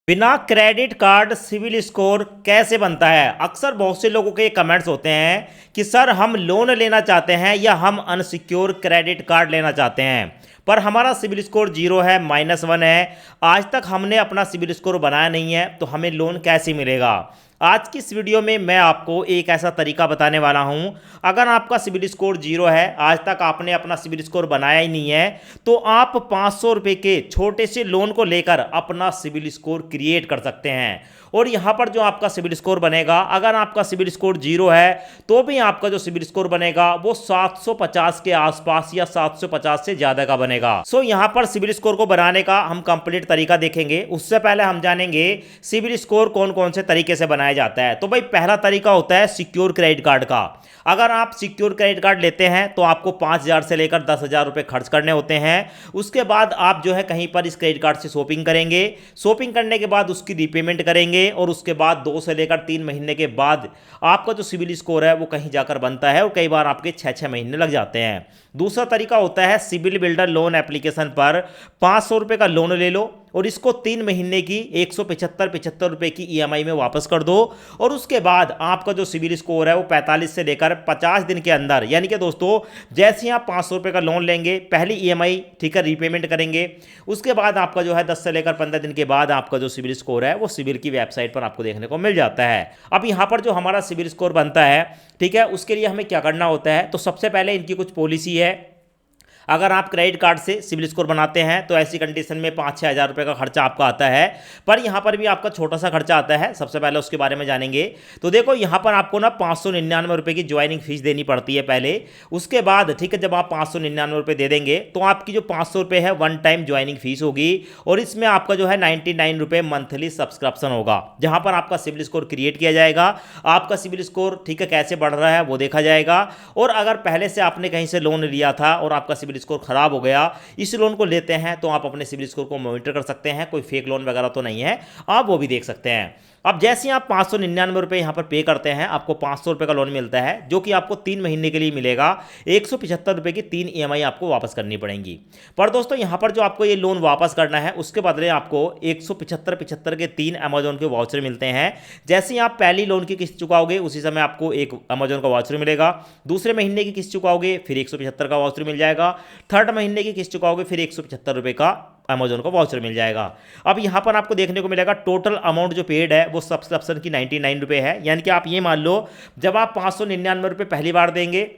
बिना credit card civil score कैसे बनता है। अक्सर बहुत से लोगों के कमेंट्स होते हैं कि सर हम लोन लेना चाहते हैं या हम अनसिक्योर क्रेडिट कार्ड लेना चाहते हैं, पर हमारा सिविल स्कोर जीरो है, -1 है, आज तक हमने अपना सिविल स्कोर बनाया नहीं है, तो हमें लोन कैसे मिलेगा। आज की इस वीडियो में मैं आपको एक ऐसा तरीका बताने वाला हूं। अगर आपका सिविल स्कोर जीरो है, आज तक आपने अपना सिविल स्कोर बनाया ही नहीं है, तो आप 500 रुपये के छोटे से लोन को लेकर अपना सिविल स्कोर क्रिएट कर सकते हैं। और यहाँ पर जो आपका सिविल स्कोर बनेगा, अगर आपका सिविल स्कोर जीरो है तो भी आपका जो सिविल स्कोर बनेगा वो 750 के आसपास या 750 से ज़्यादा का बनेगा। सो यहाँ पर सिविल स्कोर को बनाने का हम कंप्लीट तरीका देखेंगे। उससे पहले हम जानेंगे सिविल स्कोर कौन कौन से तरीके से बनाया जाता है। तो भाई पहला तरीका होता है सिक्योर क्रेडिट कार्ड का। अगर आप सिक्योर क्रेडिट कार्ड लेते हैं तो आपको 5,000 से लेकर 10,000 रुपये खर्च करने होते हैं। उसके बाद आप जो है कहीं पर इस क्रेडिट कार्ड से शॉपिंग करेंगे, शॉपिंग करने के बाद उसकी रीपेमेंट करेंगे और उसके बाद 2 से लेकर 3 महीने के बाद आपका जो सिविल स्कोर है वो कहीं जाकर बनता है और कई बार आपके 6-6 महीने लग जाते हैं। दूसरा तरीका होता है सिविल बिल्डर लोन एप्लीकेशन पर 500 रुपये का लोन ले लो और इसको 3 महीने की 175 रुपये की ईएमआई में वापस कर दो और उसके बाद आपका जो सिविल स्कोर है वो 45 से लेकर 50 दिन के अंदर, यानी कि दोस्तों जैसे ही आप 500 रुपये का लोन लेंगे, पहली ईएमआई ठीक है रीपेमेंट करेंगे, उसके बाद आपका जो है 10 से लेकर 15 दिन के बाद आपका जो सिविल स्कोर है वो सिविल की वेबसाइट पर आपको देखने को मिल जाता है। अब यहाँ पर जो हमारा सिविल स्कोर बनता है, ठीक है, उसके लिए हमें क्या करना होता है। तो सबसे पहले इनकी कुछ पॉलिसी है। अगर आप क्रेडिट कार्ड से सिविल स्कोर बनाते हैं तो ऐसी कंडीशन में 5-6 हज़ार रुपये का खर्चा आपका आता है, पर यहाँ पर भी आपका छोटा सा खर्चा आता है। सबसे पहले उसके बारे में जानेंगे। तो देखो यहाँ पर आपको ना 599 रुपये की ज्वाइनिंग फीस देनी पड़ती है पहले। उसके बाद ठीक है, जब आप 599 रुपये दे देंगे तो आपकी जो 500 रुपये है वन टाइम ज्वाइनिंग फीस होगी और इसमें आपका जो है 99 रुपये मंथली सब्सक्रिप्शन होगा, जहाँ पर आपका सिविल स्कोर क्रिएट किया जाएगा। आपका सिविल स्कोर ठीक है कैसे बढ़ रहा है वो देखा जाएगा। और अगर पहले से आपने कहीं से लोन लिया था और आपका सिविल स्कोर खराब हो गया, इस लोन को लेते हैं तो आप अपने सिविल स्कोर को मॉनिटर कर सकते हैं, कोई फेक लोन वगैरह तो नहीं है, आप वो भी देख सकते हैं। अब जैसे ही आप 599 रुपये यहाँ पर पे करते हैं, आपको 500 रुपये का लोन मिलता है जो कि आपको 3 महीने के लिए मिलेगा। 175 रुपये की 3 ईएमआई आपको वापस करनी पड़ेंगी। पर दोस्तों यहाँ पर जो आपको ये लोन वापस करना है उसके बदले आपको 175 के 3 अमेजोन के वाउचर मिलते हैं। जैसे ही आप पहली लोन की किस्त चुकाओगे उसी समय आपको एक अमेजोन का वाउचर मिलेगा, दूसरे महीने की किस्त चुकाओगे फिर 175 का वाउचर मिल जाएगा, थर्ड महीने की किस्त चुकाओगे फिर 175 रुपये का अमेजोन का वाउचर मिल जाएगा। अब यहाँ पर आपको देखने को मिलेगा टोटल अमाउंट जो पेड है वो सब्सक्रिप्शन की 99 रुपये है। यानी कि आप ये मान लो जब आप 599 रुपये पहली बार देंगे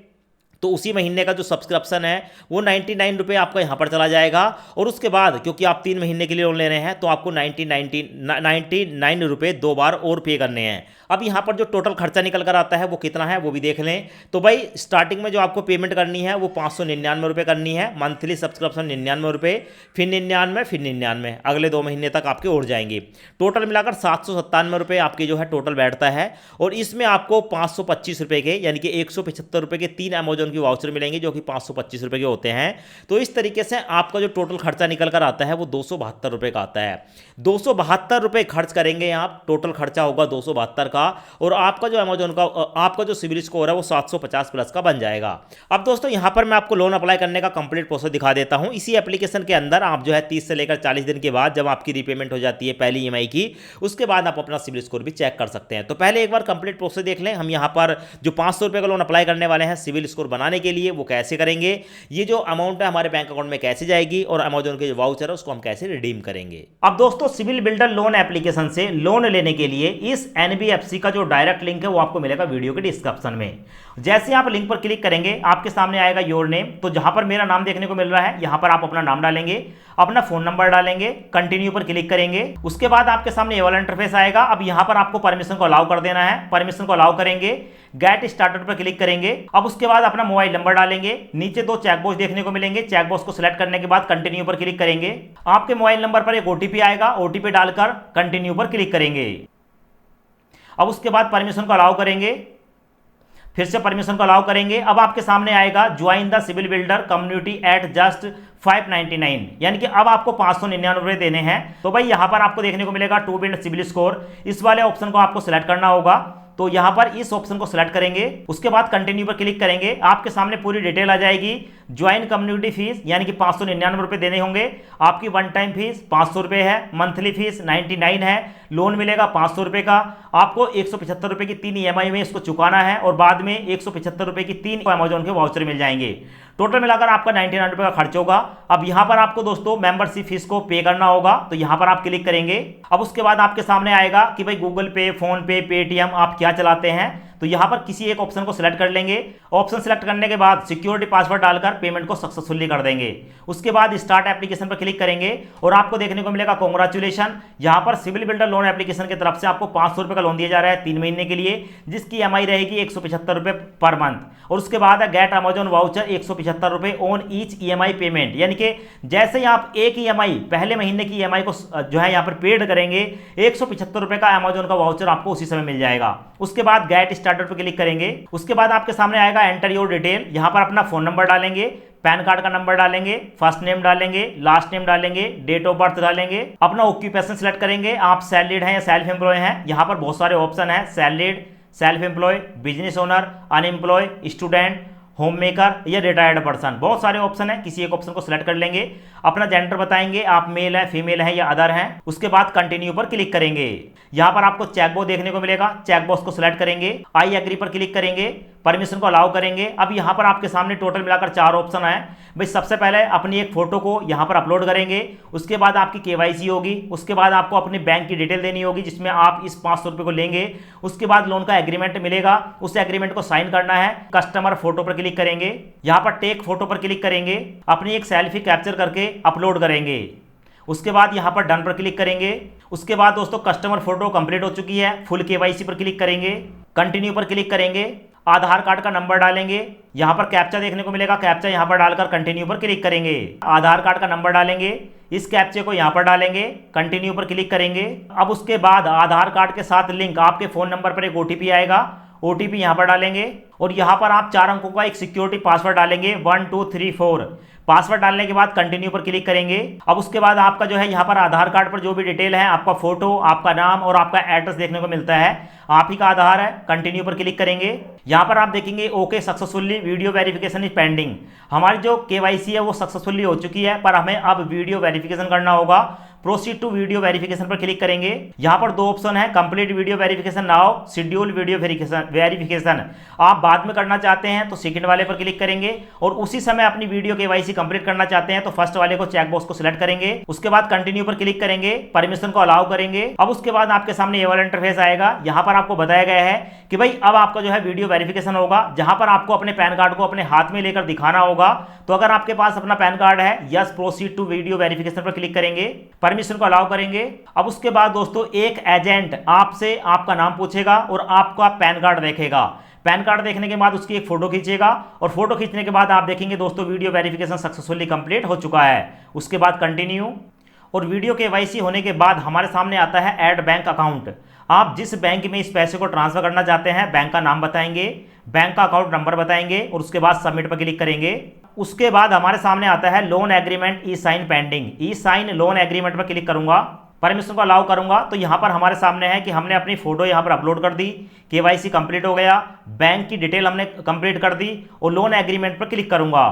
तो उसी महीने का जो सब्सक्रिप्शन है वो 99 रुपये आपका यहाँ पर चला जाएगा। और उसके बाद क्योंकि आप 3 महीने के लिए लोन ले रहे हैं तो आपको 99 रुपये 2 बार और पे करने हैं। अब यहाँ पर जो टोटल खर्चा निकल कर आता है वो कितना है वो भी देख लें। तो भाई स्टार्टिंग में जो आपको पेमेंट करनी है वो 599 रुपये करनी है, मंथली सब्सक्रिप्शन 99 रुपये, फिर 99, फिर 99, अगले 2 महीने तक आपके उड़ जाएंगे। टोटल मिलाकर 797 रुपये आपकी जो है टोटल बैठता है। और इसमें आपको 525 रुपये के यानी कि 175 रुपये के 3 अमेजोन की वाउचर मिलेंगे जो कि 525 रुपये के होते हैं। तो इस तरीके से आपका जो टोटल खर्चा निकल कर आता है वो 272 रुपये का आता है। 272 रुपये खर्च करेंगे आप, टोटल खर्चा होगा 272 का, और आपका जो अमेजोन का आपका जो सिविल स्कोर है वो 750 प्लस का बन जाएगा। अब दोस्तों यहाँ पर मैं आपको लोन अप्लाई करने का कंप्लीट प्रोसेस दिखा देता हूँ। इसी एप्लीकेशन के अंदर आप जो है 30 से लेकर 40 दिन के बाद जब आपकी रीपेमेंट हो जाती है पहली ईएमआई की, उसके बाद आप अपना सिविल स्कोर भी चेक कर सकते हैं। तो पहले एक बार कंप्लीट प्रोसेस देख लें। हम यहाँ पर जो 500 रुपये का लोन अप्लाई करने वाले हैं सिविल स्कोर बनाने के लिए, वो कैसे करेंगे, ये जो अमाउंट है हमारे बैंक अकाउंट में कैसे जाएगी और अमेजोन के जो वाउचर है उसको हम कैसे रिडीम करेंगे। अब दोस्तों सिविल बिल्डर लोन एप्लीकेशन से लोन लेने के लिए इस एनबीएफसी का जो डायरेक्ट लिंक है वो आपको मिलेगा वीडियो के डिस्क्रिप्शन में। जैसे ही आप लिंक पर क्लिक करेंगे आपके सामने आएगा योर नेम। तो जहां पर मेरा नाम देखने को मिल रहा है यहां पर आप अपना नाम डालेंगे, अपना फोन नंबर डालेंगे, कंटिन्यू पर क्लिक करेंगे। उसके बाद आपके सामने ये वाला इंटरफेस आएगा। अब यहां पर आपको परमिशन को अलाउ कर देना है। परमिशन को अलाउ करेंगे, गेट स्टार्टेड पर क्लिक करेंगे। अब उसके बाद अपना मोबाइल नंबर डालेंगे, नीचे 2 चेकबॉक्स देखने को मिलेंगे। चेकबॉक्स को सिलेक्ट करने के बाद कंटिन्यू पर क्लिक करेंगे। आपके मोबाइल नंबर पर एक ओटीपी आएगा, ओटीपी डालकर कंटिन्यू पर क्लिक करेंगे। अब उसके बाद परमिशन को अलाउ करेंगे, फिर से परमिशन को अलाउ करेंगे। अब आपके सामने आएगा join the civil builder community at just 599, यानी कि अब आपको 599 रुपये देने हैं। तो भाई यहां पर आपको देखने को मिलेगा टू बिल्ड सिविल स्कोर, इस वाले ऑप्शन को आपको सिलेक्ट करना होगा। तो यहां पर इस ऑप्शन को सिलेक्ट करेंगे, उसके बाद कंटिन्यू पर क्लिक करेंगे। आपके सामने पूरी डिटेल आ जाएगी। ज्वाइन कम्युनिटी फीस यानी कि 599 रुपये देने होंगे। आपकी वन टाइम फीस 500 रुपये है। मंथली फीस 99 है। लोन मिलेगा 500 रुपये का। आपको 175 रुपये की 3 EMI में इसको चुकाना है और बाद में 175 रुपये की 3 अमेजोन के वाउचर मिल जाएंगे। टोटल मिलाकर आपका 99 रुपये का खर्च होगा। अब यहाँ पर आपको दोस्तों मेंबरशिप फीस को पे करना होगा, तो यहाँ पर आप क्लिक करेंगे। अब उसके बाद आपके सामने आएगा कि भाई गूगल पे, फोन पे, पेटीएम आप क्या चलाते हैं, तो यहाँ पर किसी एक ऑप्शन को सिलेक्ट कर लेंगे। ऑप्शन सिलेक्ट करने के बाद सिक्योरिटी पासवर्ड डालकर पेमेंट को सक्सेसफुली कर देंगे। उसके बाद स्टार्ट एप्लीकेशन पर क्लिक करेंगे और आपको देखने को मिलेगा कांग्रेचुलेशन। यहाँ पर सिविल बिल्डर लोन एप्लीकेशन की तरफ से आपको 500 रुपये का लोन दिया जा रहा है 3 महीने के लिए, जिसकी EMI रहेगी 175 रुपये पर मंथ। और उसके बाद है गेट अमेजोन वाउचर 175 रुपये ऑन ईच EMI पेमेंट, यानी कि जैसे ही आप एक EMI पहले महीने की EMI को जो है यहाँ पर पेड करेंगे 175 रुपये का अमेजोन का वाउचर आपको उसी समय मिल जाएगा। उसके बाद गेट स्टार्टर पर क्लिक करेंगे। उसके बाद आपके सामने आएगा एंटर योर डिटेल। यहाँ पर अपना फोन नंबर डालेंगे, पैन कार्ड का नंबर डालेंगे, फर्स्ट नेम डालेंगे, लास्ट नेम डालेंगे, डेट ऑफ बर्थ डालेंगे, अपना ऑक्यूपेशन सिलेक्ट करेंगे, आप सैलरीड हैं या सेल्फ एम्प्लॉय हैं। यहाँ पर बहुत सारे ऑप्शन हैं, salaried, self employ, business owner, unemploy, student, home maker या रिटायर्ड पर्सन, बहुत सारे ऑप्शन है। किसी एक ऑप्शन को सिलेक्ट कर लेंगे। अपना जेंडर बताएंगे, आप मेल है, फीमेल है या अदर हैं। उसके बाद कंटिन्यू पर क्लिक करेंगे। यहाँ पर आपको चेकबॉक्स देखने को मिलेगा, चेकबॉक्स को सिलेक्ट करेंगे, आई एग्री पर क्लिक करेंगे, परमिशन को अलाउ करेंगे। अब यहाँ पर आपके सामने टोटल मिलाकर 4 ऑप्शन है। भाई सबसे पहले अपनी एक फोटो को यहाँ पर अपलोड करेंगे। उसके बाद आपकी KYC होगी। उसके बाद आपको अपने बैंक की डिटेल देनी होगी जिसमें आप इस 500 रुपये को लेंगे। उसके बाद लोन का एग्रीमेंट मिलेगा, उस एग्रीमेंट को साइन करना है। कस्टमर फोटो पर क्लिक करेंगे, यहाँ पर टेक फोटो पर क्लिक करेंगे, अपनी एक सेल्फी कैप्चर करके अपलोड करेंगे। उसके बाद यहाँ पर डन पर क्लिक करेंगे। उसके बाद दोस्तों कस्टमर फोटो कंप्लीट हो चुकी है। फुल KYC पर क्लिक करेंगे, कंटिन्यू पर क्लिक करेंगे, आधार कार्ड का नंबर डालेंगे। यहाँ पर कैप्चा देखने को मिलेगा, कैप्चा यहाँ पर डालकर कंटिन्यू पर क्लिक करेंगे। आधार कार्ड का नंबर डालेंगे, इस कैप्चे को यहाँ पर डालेंगे, कंटिन्यू पर क्लिक करेंगे। अब उसके बाद आधार कार्ड के साथ लिंक आपके फोन नंबर पर एक OTP आएगा, OTP यहाँ पर डालेंगे और यहाँ पर आप 4 अंकों का एक सिक्योरिटी पासवर्ड डालेंगे 1 2 3 4। पासवर्ड डालने के बाद कंटिन्यू पर क्लिक करेंगे। अब उसके बाद आपका जो है यहाँ पर आधार कार्ड पर जो भी डिटेल है, आपका फोटो, आपका नाम और आपका एड्रेस देखने को मिलता है, आप ही का आधार है। कंटिन्यू पर क्लिक करेंगे। यहाँ पर आप देखेंगे okay successfully video verification is pending. हमारी जो KYC है वो सक्सेसफुली हो चुकी है, पर हमें अब वीडियो वेरिफिकेशन करना होगा। प्रोसीड टू वीडियो वेरिफिकेशन पर क्लिक करेंगे। यहाँ पर 2 ऑप्शन है, complete video verification now, schedule video verification. आप बाद में करना चाहते हैं तो सेकंड वाले पर क्लिक करेंगे और उसी समय अपनी वीडियो KYC कंप्लीट करना चाहते हैं तो फर्स्ट वाले को चेकबॉक्स को सिलेक्ट करेंगे। उसके बाद कंटिन्यू पर क्लिक करेंगे, परमिशन को अलाउ करेंगे। अब उसके बाद आपके सामने ये वाला इंटरफेस आएगा। यहाँ पर आपको बताया गया है कि भाई अब आपका जो है वीडियो वेरिफिकेशन होगा, जहां पर आपको अपने पैन कार्ड को अपने हाथ में लेकर दिखाना होगा। तो अगर आपके पास अपना पैन कार्ड है, yes proceed to video verification पर क्लिक करेंगे, परमिशन को अलाउ करेंगे। अब उसके बाद दोस्तों एक एजेंट आपसे आपका नाम पूछेगा और आपका पैन कार्ड देखेगा। पैन कार्ड देखने के बाद उसकी एक फोटो खींचेगा और फोटो खींचने के बाद आप देखेंगे दोस्तों वीडियो वेरिफिकेशन सक्सेसफुली कंप्लीट हो चुका है। उसके बाद कंटिन्यू और वीडियो KYC होने के बाद हमारे सामने आता है ऐड बैंक अकाउंट। आप जिस बैंक में इस पैसे को ट्रांसफर करना चाहते हैं बैंक का नाम बताएंगे, बैंक का अकाउंट नंबर बताएंगे और उसके बाद सबमिट पर क्लिक करेंगे। उसके बाद हमारे सामने आता है लोन एग्रीमेंट ई साइन पेंडिंग। ई साइन लोन एग्रीमेंट पर क्लिक करूंगा, परमिशन को अलाउ करूंगा तो यहाँ पर हमारे सामने है कि हमने अपनी फोटो यहाँ पर अपलोड कर दी, KYC कंप्लीट हो गया, बैंक की डिटेल हमने कंप्लीट कर दी और लोन एग्रीमेंट पर क्लिक करूंगा।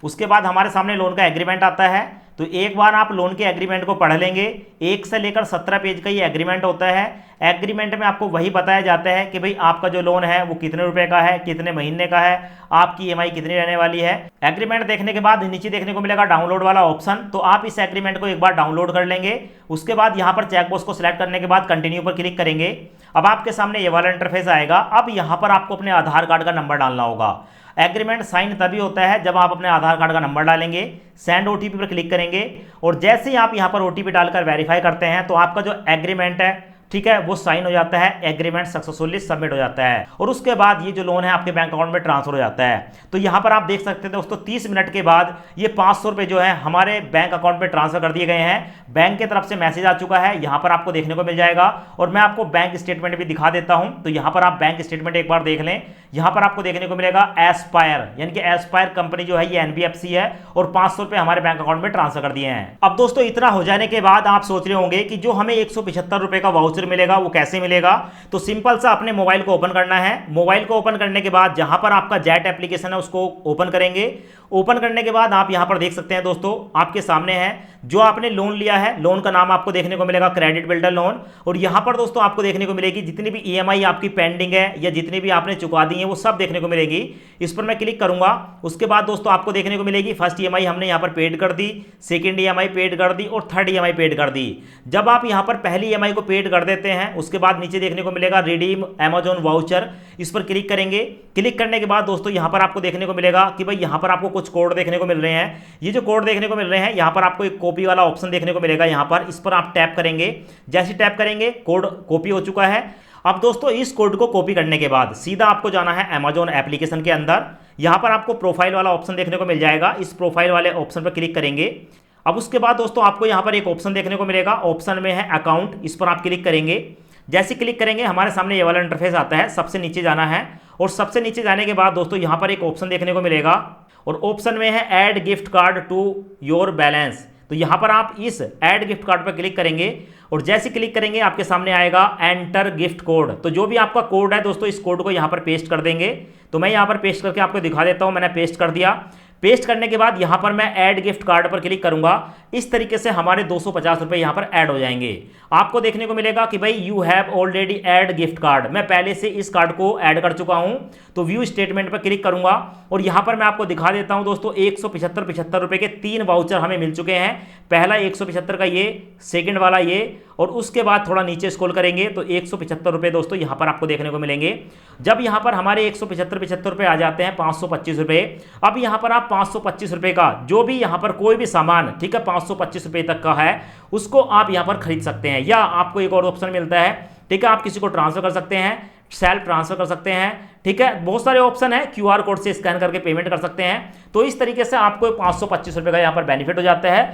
उसके बाद हमारे सामने लोन का एग्रीमेंट आता है। तो एक बार आप लोन के एग्रीमेंट को पढ़ लेंगे। 1 से लेकर 17 पेज का ये एग्रीमेंट होता है। एग्रीमेंट में आपको वही बताया जाता है कि भाई आपका जो लोन है वो कितने रुपए का है, कितने महीने का है, आपकी EMI कितनी रहने वाली है। एग्रीमेंट देखने के बाद नीचे देखने को मिलेगा डाउनलोड वाला ऑप्शन, तो आप इस एग्रीमेंट को एक बार डाउनलोड कर लेंगे। उसके बाद यहाँ पर चेकबॉक्स को सिलेक्ट करने के बाद कंटिन्यू पर क्लिक करेंगे। अब आपके सामने ये वाला इंटरफेस आएगा। अब यहाँ पर आपको अपने आधार कार्ड का नंबर डालना होगा। एग्रीमेंट साइन तभी होता है जब आप अपने आधार कार्ड का नंबर डालेंगे, सेंड OTP पर क्लिक करेंगे और जैसे ही आप यहाँ पर OTP डालकर वेरीफाई करते हैं तो आपका जो एग्रीमेंट है, ठीक है, वो साइन हो जाता है, एग्रीमेंट सक्सेसफुली सबमिट हो जाता है और उसके बाद ये जो लोन है आपके बैंक अकाउंट में ट्रांसफर हो जाता है। तो यहाँ पर आप देख सकते हैं दोस्तों 30 मिनट के बाद ये 500 रुपये जो है हमारे बैंक अकाउंट में ट्रांसफर कर दिए गए हैं। बैंक की तरफ से मैसेज आ चुका है, यहाँ पर आपको देखने को मिल जाएगा और मैं आपको बैंक स्टेटमेंट भी दिखा देता हूँ। तो यहाँ पर आप बैंक स्टेटमेंट एक बार देख लें। यहाँ पर आपको देखने को मिलेगा एस्पायर, यानी कि एस्पायर कंपनी जो है ये NBFC है और 500 रुपये हमारे बैंक अकाउंट में ट्रांसफर कर दिए हैं। अब दोस्तों इतना हो जाने के बाद आप सोच रहे होंगे कि जो हमें 175 रुपये का वाउचर वाउचर मिलेगा। वो कैसे मिलेगा? तो सिंपल सा अपने मोबाइल को ओपन करना है। मोबाइल को ओपन करने के बाद जहां पर आपका जैट एप्लीकेशन है उसको ओपन करेंगे। ओपन करने के बाद आप यहां पर देख सकते हैं दोस्तों, आपके सामने है जो आपने लोन लिया है, लोन का नाम आपको देखने को मिलेगा क्रेडिट बिल्डर लोन। और यहां पर दोस्तों आपको देखने को मिलेगी जितनी भी ईएमआई आपकी पेंडिंग है या जितनी भी आपने चुका दी है वो सब देखने को मिलेगी। इस पर मैं क्लिक करूंगा। उसके बाद दोस्तों आपको देखने को मिलेगी फर्स्ट ईएमआई हमने यहां पर पेड कर दी, सेकंड ईएमआई पेड कर दी और थर्ड ईएमआई पेड कर दी। जब आप यहां पर पहली ईएमआई को पेड कर देते हैं उसके बाद नीचे देखने को मिलेगा रिडीम अमेजॉन वाउचर, इस पर क्लिक करेंगे। क्लिक करने के बाद दोस्तों यहां पर आपको देखने को मिलेगा कि भाई यहां पर आपको कुछ कोड देखने को मिल रहे हैं। ये जो कोड देखने को मिल रहे हैं यहां पर आपको एक कॉपी वाला ऑप्शन देखने को मिलेगा। यहां पर इस पर आप टैप करेंगे। जैसे टैप करेंगे कोड कॉपी हो चुका है। अब दोस्तों इस कोड को कॉपी करने के बाद सीधा आपको जाना है अमेजॉन एप्लीकेशन के अंदर। यहां पर आपको प्रोफाइल वाला ऑप्शन देखने को मिल जाएगा। इस प्रोफाइल वाले ऑप्शन पर क्लिक करेंगे। अब उसके बाद दोस्तों आपको यहां पर एक ऑप्शन देखने को मिलेगा। ऑप्शन में है अकाउंट, इस पर आप क्लिक करेंगे। जैसे क्लिक करेंगे हमारे सामने ये वाला इंटरफेस आता है। सबसे नीचे जाना है और सबसे नीचे जाने के बाद दोस्तों यहां पर एक ऑप्शन देखने को मिलेगा और ऑप्शन में है add gift card to your balance. तो यहां पर आप इस ऐड गिफ्ट कार्ड पर क्लिक करेंगे और जैसे क्लिक करेंगे आपके सामने आएगा एंटर गिफ्ट कोड। तो जो भी आपका कोड है दोस्तों इस कोड को यहां पर पेस्ट कर देंगे। तो मैं यहां पर पेस्ट करके आपको दिखा देता हूं। मैंने पेस्ट कर दिया। पेस्ट करने के बाद यहां पर मैं ऐड गिफ्ट कार्ड पर क्लिक करूंगा। इस तरीके से हमारे 250 रुपए यहां पर ऐड हो जाएंगे। आपको देखने को मिलेगा कि भाई you have already add gift card, मैं पहले से इस कार्ड को ऐड कर चुका हूं। तो व्यू स्टेटमेंट पर क्लिक करूंगा और यहां पर मैं आपको दिखा देता हूं दोस्तों 175 रुपए के 3 वाउचर हमें मिल चुके हैं। पहला 175 का ये, सेकंड वाला ये और उसके बाद थोड़ा नीचे स्क्रॉल करेंगे तो 175 रुपए दोस्तों यहां पर आपको देखने को मिलेंगे। जब यहां पर हमारे 175 रुपए आ जाते हैं 525 रुपए। अब यहां पर आप 525 रुपए का जो भी यहां पर कोई भी सामान, ठीक है, 525 रुपए तक का है उसको आप यहां पर खरीद सकते हैं। या आपको एक और ऑप्शन मिलता है, ठीक है, आप किसी को ट्रांसफर कर सकते हैं, सेल्फ ट्रांसफर कर सकते हैं, ठीक है, बहुत सारे ऑप्शन है। क्यूआर कोड से स्कैन करके पेमेंट कर सकते हैं। तो इस तरीके से आपको 525 रुपए का यहां पर बेनिफिट हो जाता है।